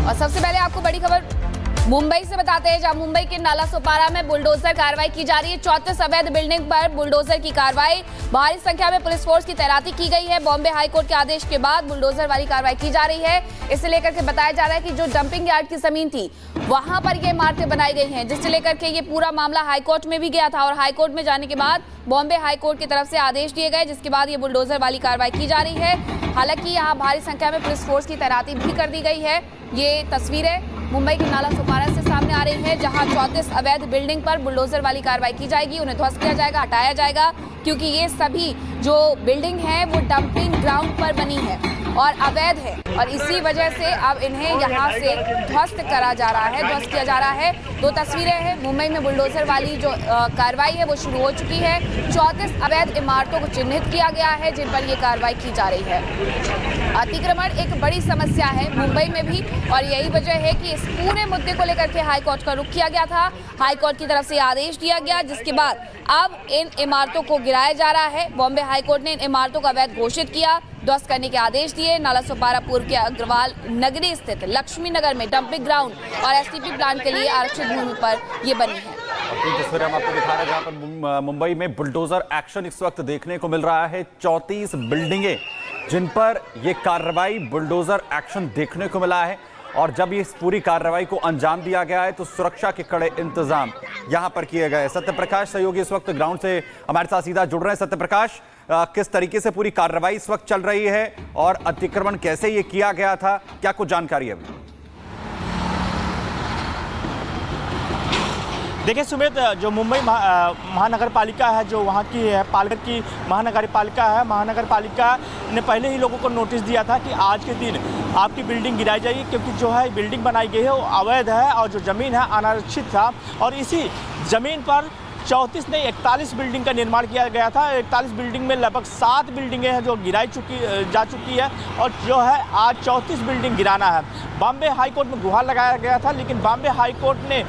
और सबसे पहले आपको बड़ी खबर मुंबई से बताते हैं, जहां मुंबई के नाला सोपारा में बुलडोजर कार्रवाई की जा रही है। 34 अवैध बिल्डिंग पर बुलडोजर की कार्रवाई, भारी संख्या में पुलिस फोर्स की तैनाती की गई है। बॉम्बे हाईकोर्ट के आदेश के बाद बुलडोजर वाली कार्रवाई की जा रही है। इसे लेकर के बताया जा रहा है कि जो डंपिंग यार्ड की जमीन थी वहां पर ये इमारतें बनाई गई हैं, जिससे लेकर के ये पूरा मामला हाईकोर्ट में भी गया था और हाईकोर्ट में जाने के बाद बॉम्बे हाईकोर्ट की तरफ से आदेश दिए गए, जिसके बाद ये बुलडोजर वाली कार्रवाई की जा रही है। हालांकि यहाँ भारी संख्या में पुलिस फोर्स की तैनाती भी कर दी गई है। ये तस्वीरें मुंबई के नाला सोपारा से सामने आ रही है, जहां 34 अवैध बिल्डिंग पर बुलडोजर वाली कार्रवाई की जाएगी। उन्हें ध्वस्त किया जाएगा, हटाया जाएगा, क्योंकि ये सभी जो बिल्डिंग है वो डंपिंग ग्राउंड पर बनी है और अवैध है, और इसी वजह से अब इन्हें यहाँ से ध्वस्त करा जा रहा है, ध्वस्त किया जा रहा है। दो तस्वीरें हैं, मुंबई में बुलडोजर वाली जो कार्रवाई है वो शुरू हो चुकी है। 34 अवैध इमारतों को चिन्हित किया गया है जिन पर ये कार्रवाई की जा रही है। अतिक्रमण एक बड़ी समस्या है मुंबई में भी, और यही वजह है कि इस पूरे मुद्दे को लेकर के हाईकोर्ट का रुख किया गया था। हाईकोर्ट की तरफ से आदेश दिया गया, जिसके बाद अब इन इमारतों को गिराया जा रहा है। बॉम्बे हाईकोर्ट ने इन इमारतों को अवैध घोषित किया, ध्वस्त करने के आदेश दिए। नाला सोपारा पूर्व के अग्रवाल नगरी स्थित लक्ष्मी नगर में डंपिंग ग्राउंड और एसटीपी प्लांट के लिए आरक्षित भूमि पर ये बनी है। तस्वीर हम आपको दिखा रहे हैं, जहां पर मुंबई में बुलडोजर एक्शन इस वक्त देखने को मिल रहा है। 34 बिल्डिंगें जिन पर यह कार्रवाई बुलडोजर एक्शन देखने को मिला है, और जब इस पूरी कार्रवाई को अंजाम दिया गया है तो सुरक्षा के कड़े इंतजाम यहां पर किए गए। सत्यप्रकाश सहयोगी इस वक्त ग्राउंड से हमारे साथ सीधा जुड़ रहे हैं। सत्यप्रकाश, किस तरीके से पूरी कार्रवाई इस वक्त चल रही है और अतिक्रमण कैसे ये किया गया था, क्या कुछ जानकारी है अभी? देखिए सुमित, जो मुंबई महानगर पालिका है, जो वहाँ की है पालघर की महानगर पालिका है, महानगर पालिका ने पहले ही लोगों को नोटिस दिया था कि आज के दिन आपकी बिल्डिंग गिराई जाएगी, क्योंकि जो है बिल्डिंग बनाई गई है वो अवैध है और जो ज़मीन है अनारक्षित था। और इसी ज़मीन पर 34 नहीं 41 बिल्डिंग का निर्माण किया गया था। 41 बिल्डिंग में लगभग 7 बिल्डिंगें हैं जो गिराई जा चुकी है, और जो है आज 34 बिल्डिंग गिराना है। बॉम्बे हाईकोर्ट में गुहार लगाया गया था, लेकिन बॉम्बे हाईकोर्ट ने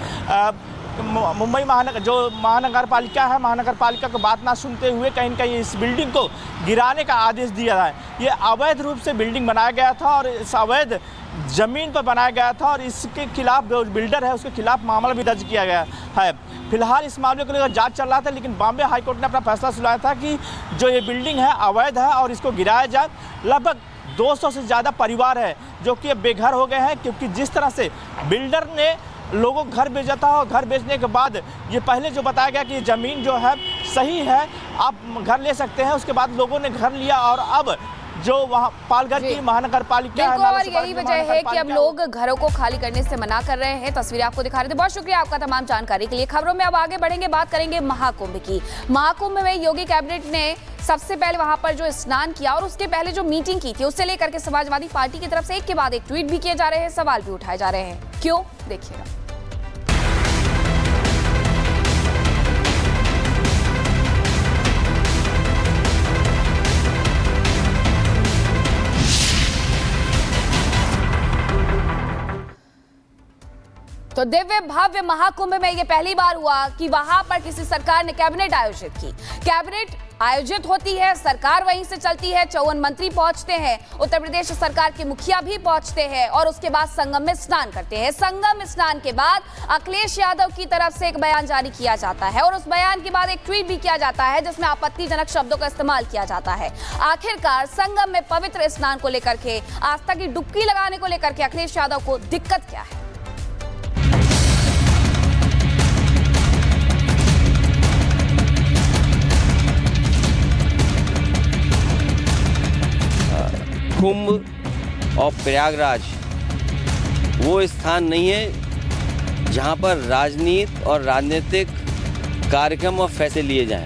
मुंबई महानगर पालिका है, महानगर पालिका को बात ना सुनते हुए कहीं न कहीं इस बिल्डिंग को गिराने का आदेश दिया है। ये अवैध रूप से बिल्डिंग बनाया गया था और इस अवैध ज़मीन पर बनाया गया था, और इसके खिलाफ जो बिल्डर है उसके खिलाफ मामला भी दर्ज किया गया है। फिलहाल इस मामले को लेकर जांच चल रहा था, लेकिन बॉम्बे हाईकोर्ट ने अपना फैसला सुनाया था कि जो ये बिल्डिंग है अवैध है और इसको गिराया जाए। लगभग 200 से ज़्यादा परिवार है जो कि बेघर हो गए हैं, क्योंकि जिस तरह से बिल्डर ने लोगों को घर बेचा था और घर बेचने के बाद ये पहले जो बताया गया कि ज़मीन जो है सही है, आप घर ले सकते हैं, उसके बाद लोगों ने घर लिया और अब जो वहाँ पालघर की महानगर पालिका है, और यही वजह है कि अब लोग घरों को खाली करने से मना कर रहे हैं। तस्वीरें आपको दिखा रहे थे। बहुत शुक्रिया आपका तमाम जानकारी के लिए। खबरों में अब आगे बढ़ेंगे, बात करेंगे महाकुंभ की। महाकुंभ में योगी कैबिनेट ने सबसे पहले वहां पर जो स्नान किया और उसके पहले जो मीटिंग की थी, उससे लेकर के समाजवादी पार्टी की तरफ से एक के बाद एक ट्वीट भी किए जा रहे हैं, सवाल भी उठाए जा रहे हैं। क्यों, देखिएगा। तो दिव्य भव्य महाकुंभ में ये पहली बार हुआ कि वहां पर किसी सरकार ने कैबिनेट आयोजित की। कैबिनेट आयोजित होती है, सरकार वहीं से चलती है, 54 मंत्री पहुंचते हैं, उत्तर प्रदेश सरकार के मुखिया भी पहुंचते हैं और उसके बाद संगम में स्नान करते हैं। संगम स्नान के बाद अखिलेश यादव की तरफ से एक बयान जारी किया जाता है और उस बयान के बाद एक ट्वीट भी किया जाता है जिसमें आपत्तिजनक शब्दों का इस्तेमाल किया जाता है। आखिरकार संगम में पवित्र स्नान को लेकर के, आस्था की डुबकी लगाने को लेकर के अखिलेश यादव को दिक्कत क्या है? कुंभ और प्रयागराज वो स्थान नहीं है जहां पर राजनीति और राजनीतिक कार्यक्रम और फैसले लिए जाएं।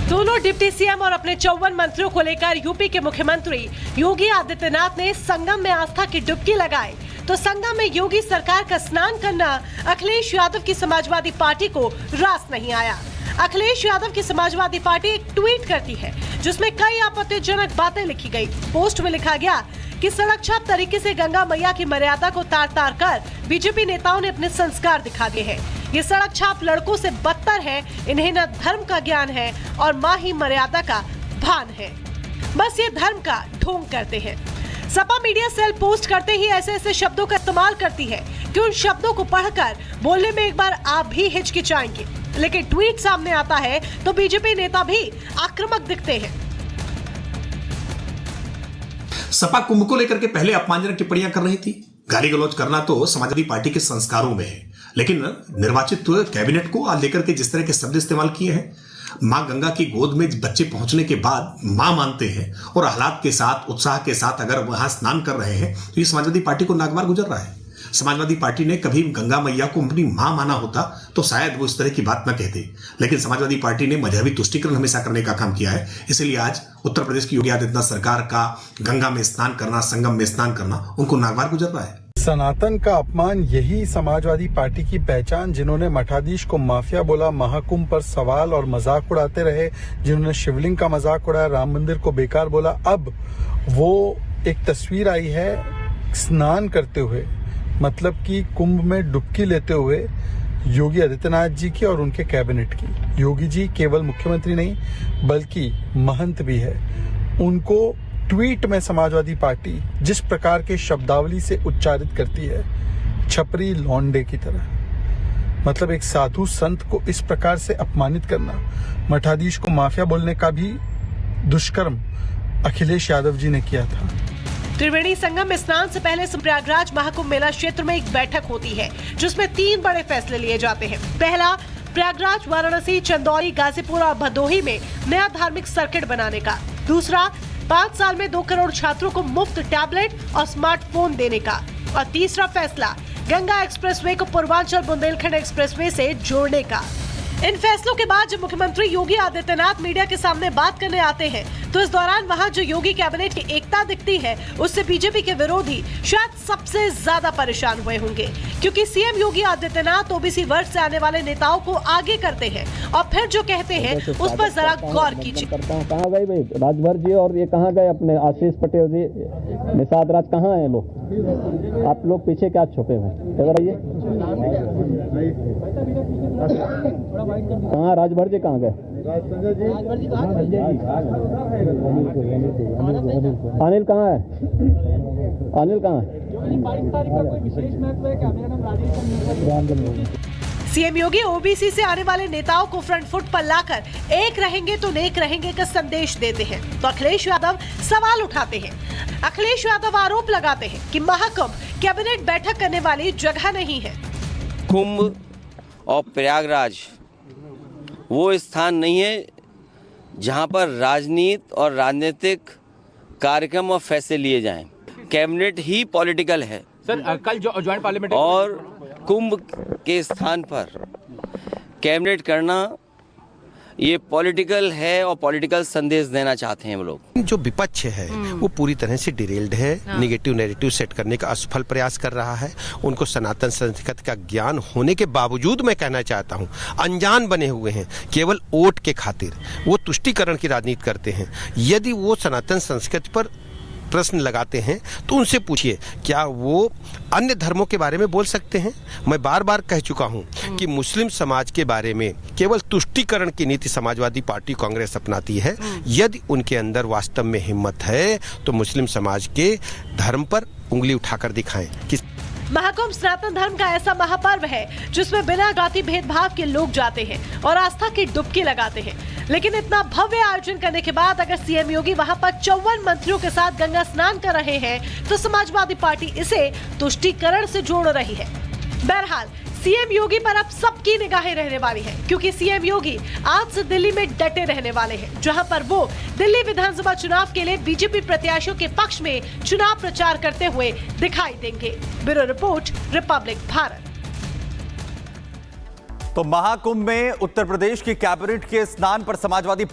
दोनों डिप्टी सीएम और अपने 54 मंत्रियों को लेकर यूपी के मुख्यमंत्री योगी आदित्यनाथ ने संगम में आस्था की डुबकी लगाई। तो संगम में योगी सरकार का स्नान करना अखिलेश यादव की समाजवादी पार्टी को रास नहीं आया। अखिलेश यादव की समाजवादी पार्टी एक ट्वीट करती है जिसमें कई आपत्तिजनक बातें लिखी गई। पोस्ट में लिखा गया कि सड़क छाप तरीके से गंगा मैया की मर्यादा को तार तार कर बीजेपी नेताओं ने अपने संस्कार दिखा दिए हैं। ये सड़क छाप लड़कों से बदतर है, इन्हें न धर्म का ज्ञान है और मां ही मर्यादा का भान है, बस ये धर्म का ढोंग करते हैं। सपा मीडिया सेल पोस्ट करते ही ऐसे ऐसे शब्दों का इस्तेमाल करती है कि उन शब्दों को पढ़कर बोलने में एक बार आप भी हिचकिचाएंगे। लेकिन ट्वीट सामने आता है तो बीजेपी नेता भी आक्रामक दिखते हैं। सपा कुंभ को लेकर के पहले अपमानजनक टिप्पणियां कर रही थी। गाली गलौज करना तो समाजवादी पार्टी के संस्कारों में है, लेकिन निर्वाचित कैबिनेट को आज लेकर के जिस तरह के शब्द इस्तेमाल किए हैं, मां गंगा की गोद में बच्चे पहुंचने के बाद मां मानते हैं और हालात के साथ, उत्साह के साथ अगर वहां स्नान कर रहे हैं तो ये समाजवादी पार्टी को नागवार गुजर रहा है। समाजवादी पार्टी ने कभी गंगा मैया को अपनी मां माना होता तो शायद वो इस तरह की बात न कहते, लेकिन समाजवादी पार्टी ने मजहबी तुष्टीकरण हमेशा करने का काम किया है। इसलिए आज उत्तर प्रदेश की योगी आदित्यनाथ सरकार का गंगा में स्नान करना, संगम में स्नान करना उनको नागवार गुजर रहा है। सनातन का अपमान, यही समाजवादी पार्टी की पहचान। जिन्होंने मठाधीश को माफिया बोला, महाकुंभ पर सवाल और मजाक उड़ाते रहे, जिन्होंने शिवलिंग का मजाक उड़ाया, राम मंदिर को बेकार बोला, अब वो एक तस्वीर आई है स्नान करते हुए, मतलब कि कुंभ में डुबकी लेते हुए योगी आदित्यनाथ जी की और उनके कैबिनेट की। योगी जी केवल मुख्यमंत्री नहीं बल्कि महंत भी है। उनको ट्वीट में समाजवादी पार्टी जिस प्रकार के शब्दावली से उच्चारित करती है, छपरी लौंडे की तरह, मतलब एक साधु संत को इस प्रकार से अपमानित करना, मठाधीश को माफिया बोलने का भी दुष्कर्म अखिलेश यादव जी ने किया था। त्रिवेणी संगम में स्नान से पहले प्रयागराज महाकुंभ मेला क्षेत्र में एक बैठक होती है जिसमें 3 बड़े फैसले लिए जाते हैं। पहला, प्रयागराज, वाराणसी, चंदौली, गाजीपुर और भदोही में नया धार्मिक सर्किट बनाने का। दूसरा, 5 साल में 2 करोड़ छात्रों को मुफ्त टैबलेट और स्मार्टफोन देने का। और तीसरा फैसला, गंगा एक्सप्रेसवे को पूर्वांचल बुंदेलखंड एक्सप्रेसवे से जोड़ने का। इन फैसलों के बाद जब मुख्यमंत्री योगी आदित्यनाथ मीडिया के सामने बात करने आते हैं तो इस दौरान वहां जो योगी कैबिनेट की एकता दिखती है उससे बीजेपी के विरोधी शायद सबसे ज्यादा परेशान हुए होंगे, क्योंकि सीएम योगी आदित्यनाथ ओबीसी वर्ग से आने वाले नेताओं को आगे करते हैं और फिर जो कहते हैं उस पर जरा गौर कीजिए। कहाँ गए भाई राजभर जी, और ये कहाँ गए अपने आशीष पटेल जी, निषाद राज, कहाँ है लोग? आप लोग पीछे क्या छुपे हुए? इधर आइए। कहाँ राजभर जी कहाँ गए? अनिल कहाँ है? अनिल कहाँ है? सीएम योगी ओबीसी से आने वाले नेताओं को फ्रंट फुट पर लाकर एक रहेंगे तो नेक रहेंगे का संदेश देते हैं तो अखिलेश यादव सवाल उठाते हैं। अखिलेश यादव आरोप लगाते हैं कि महाकुंभ कैबिनेट बैठक करने वाली जगह नहीं है। कुंभ और प्रयागराज वो स्थान नहीं है जहां पर राजनीति और राजनीतिक कार्यक्रम और फैसले लिए जाएं। कैबिनेट ही पॉलिटिकल है सर। कल जो ज्वाइंट पार्लियामेंट और कुंभ के स्थान पर कैबिनेट करना ये पॉलिटिकल है और पॉलिटिकल संदेश देना चाहते हैं वो लोग। जो विपक्ष है वो पूरी तरह से डिरेल्ड है, निगेटिव नैरेटिव सेट करने का असफल प्रयास कर रहा है। उनको सनातन संस्कृति का ज्ञान होने के बावजूद मैं कहना चाहता हूं अनजान बने हुए हैं, केवल वोट के खातिर वो तुष्टीकरण की राजनीति करते हैं। यदि वो सनातन संस्कृति पर प्रश्न लगाते हैं तो उनसे पूछिए क्या वो अन्य धर्मों के बारे में बोल सकते हैं। मैं बार बार कह चुका हूं कि मुस्लिम समाज के बारे में केवल तुष्टीकरण की नीति समाजवादी पार्टी कांग्रेस अपनाती है। यदि उनके अंदर वास्तव में हिम्मत है तो मुस्लिम समाज के धर्म पर उंगली उठाकर दिखाएं कि महाकुंभ सनातन धर्म का ऐसा महापर्व है जिसमें बिना जाति भेदभाव के लोग जाते हैं और आस्था की डुबकी लगाते हैं। लेकिन इतना भव्य आयोजन करने के बाद अगर सीएम योगी वहां पर 54 मंत्रियों के साथ गंगा स्नान कर रहे हैं तो समाजवादी पार्टी इसे तुष्टीकरण से जोड़ रही है। बहरहाल सीएम योगी पर अब सबकी निगाहें रहने वाली है, क्योंकि सीएम योगी आज से दिल्ली में डटे रहने वाले हैं, जहां पर वो दिल्ली विधानसभा चुनाव के लिए बीजेपी प्रत्याशियों के पक्ष में चुनाव प्रचार करते हुए दिखाई देंगे। Bureau report, Republic Bharat. तो महाकुंभ में उत्तर प्रदेश की कैबिनेट के स्नान पर समाजवादी पार्टी